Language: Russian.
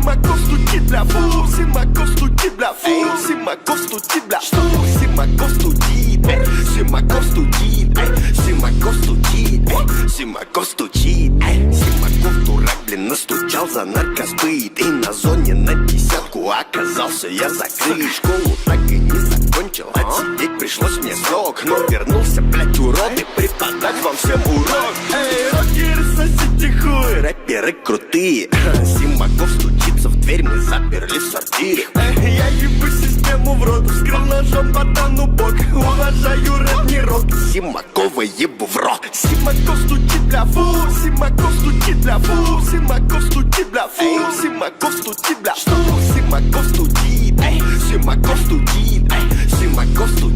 Симаков студит, бля, фу. Симаков студит, бля, фу. Симаков студит, бля, что? Симаков студит, Симаков студит, Симаков студит, Симаков студит, Симаков дурак, блин, настучал за наркосбыт. И на зоне на десятку оказался я закрыт. Школу так и не закончил, отсидеть пришлось мне срок. Но вернулся, блять, урод, и преподать вам всем урок. Эй, рокеры, сосите хуй, рэперы крутые. Симаков стучится в дверь, мы заперли в сортире. Я ебу систему в рот, вскрыл ножом ботану бок. Уважаю рэп, не рок, Симакова ебу в рот. Симаков стучит, бля, фу. Симаков стучит, бля, фу. Симаков стучит, бля, фу. Симаков стучит, бля, что? Симаков студит, Симаков студит, Симаков студит.